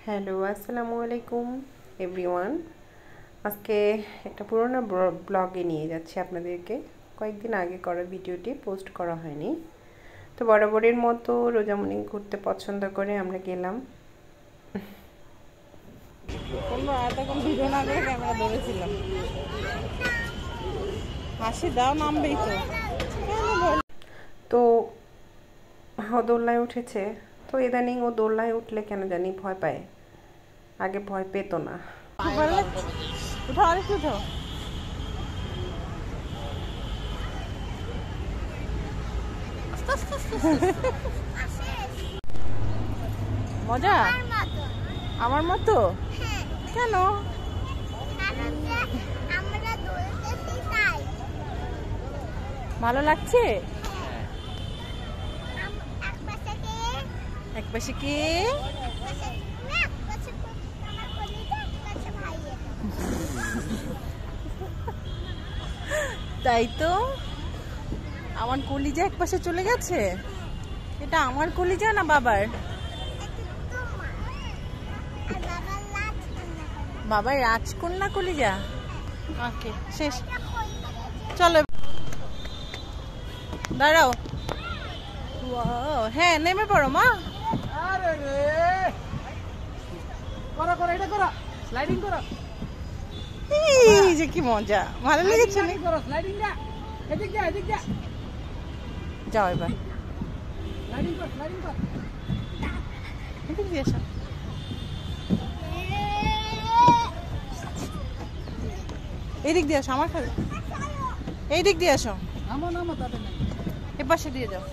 Hello, আসসালামু আলাইকুম everyone. আজকে একটা পুরোনো ব্লগে নিয়ে যাচ্ছি আপনাদেরকে। কয়েকদিন আগে করা ভিডিওটি পোস্ট করা হয়নি। তো বরাবরের মতো রোজামণি ঘুরতে পছন্দ করে আমরা গেলাম। ভিডিও না করে ক্যামেরা ধরেছিলাম। হাসি দাও, নামবেই তো। তো ও দোলনায় উঠেছে। তো ইদানিং ও দোলনায় উঠলে কেন জানি ভয় পায়, আগে ভয় পেত না। উঠাও, আরেকটু উঠাও। মজা আমার মতো কেন? ভালো লাগছে? এক পাশে কে? তাই তো, আমার কলিজা এক পাশে চলে গেছে। এটা আমার কলিজা না বাবার? বাবার রাজকন্যা কলিজা। ওকে, শেষ। চলো দাঁড়াও। হ্যাঁ, নেমে পড়ো মা। আরে রে, করো করো, এটা করো, স্লাইডিং করো। এই যে কি মজা, ভালো লেগেছে না? করো স্লাইডিং দা, এদিক দা, এদিক দা। যাও এবার স্লাইডিং কর, স্লাইডিং কর। এদিক দিয়ে আসো। এদিক দিয়ে আসো, আমার খাবে। এই দিক দিয়ে আসো। নামো নামো, তাতে না, এ পাশে দিয়ে যাও।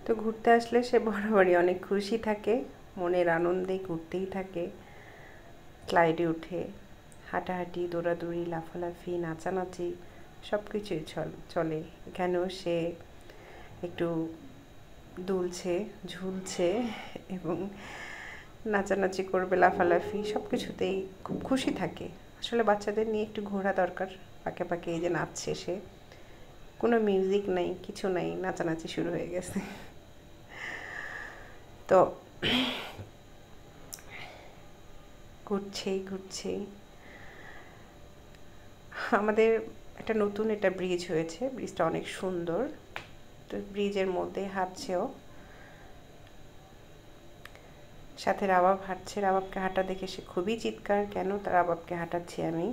তো ঘুরতে আসলে সে বরাবরই অনেক খুশি থাকে, মনের আনন্দে ঘুরতেই থাকে। স্লাইডে উঠে হাঁটাহাঁটি, দৌড়াদৌড়ি, লাফালাফি, নাচানাচি সব কিছুই চলে। এখানেও সে একটু দুলছে, ঝুলছে এবং নাচানাচি করবে, লাফালাফি সব কিছুতেই খুব খুশি থাকে। আসলে বাচ্চাদের নিয়ে একটু ঘোরা দরকার। পাকে পাকে এই যে নাচছে সে, কোনো মিউজিক নাই, কিছু নাই, নাচানাচি শুরু হয়ে গেছে। তো ঘুরছেই। আমাদের একটা নতুন ব্রিজ হয়েছে, ব্রিজটা অনেক সুন্দর। তো ব্রিজের মধ্যে হাঁটছেও, সাথে রাবাব হাঁটছে। রাবাবকে হাঁটা দেখে সে খুবই চিৎকার, কেন তার রাবাবকে হাঁটাচ্ছি আমি।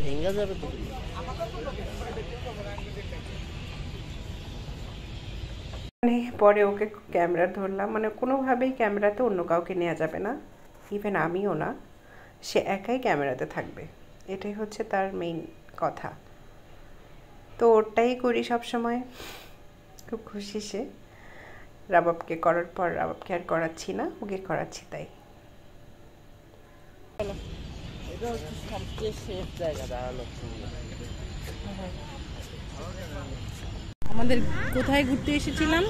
ভেঙে যাবে তো। পরে ওকে ক্যামেরা ধরলাম, কোনোভাবেই ক্যামেরাতে অন্য কাউকে নেওয়া যাবে না, ইভেন আমিও না। সে একাই ক্যামেরাতে থাকবে, এটাই হচ্ছে তার মেইন কথা। তো ওটাই করি সব সময়। খুব খুশি সে। রাবাবকে করার পর রাবাবকে আর করাচ্ছি না, ওকে করাচ্ছি তাই। আমাদের কোথায় ঘুরতে এসেছিলাম?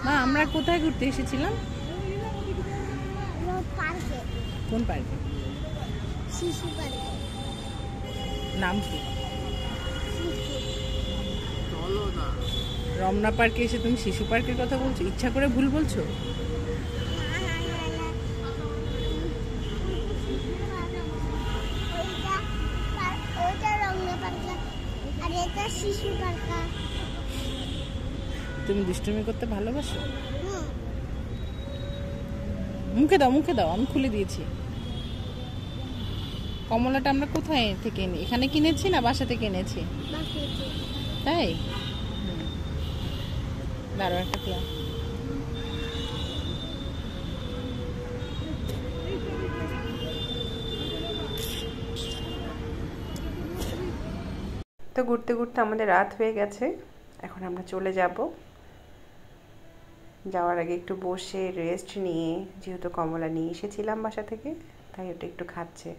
না, আমরা কোথায় ঘুরতে এসেছিলাম? কোন পার্কে? শিশু পার্কে। নাম কি? রমনা পার্কে এসে তুমি শিশু পার্কের কথা বলছো? ইচ্ছা করে ভুল বলছো। তুমি দুষ্টুমি করতে ভালোবাসো? মুখে দাও, আমি খুলে দিয়েছি। কমলাটা আমরা কোথায় থেকে এখানে কিনেছি না বাসা থেকে এনেছি? তাই দাঁড়ো, একটা খোলা। তো ঘুরতে ঘুরতে আমাদের রাত হয়ে গেছে, এখন আমরা চলে যাব। যাওয়ার আগে একটু বসে রেস্ট নিয়ে, যেহেতু কমলা নিয়ে এসেছিলাম বাসা থেকে, তাই ওটা একটু খাচ্ছে।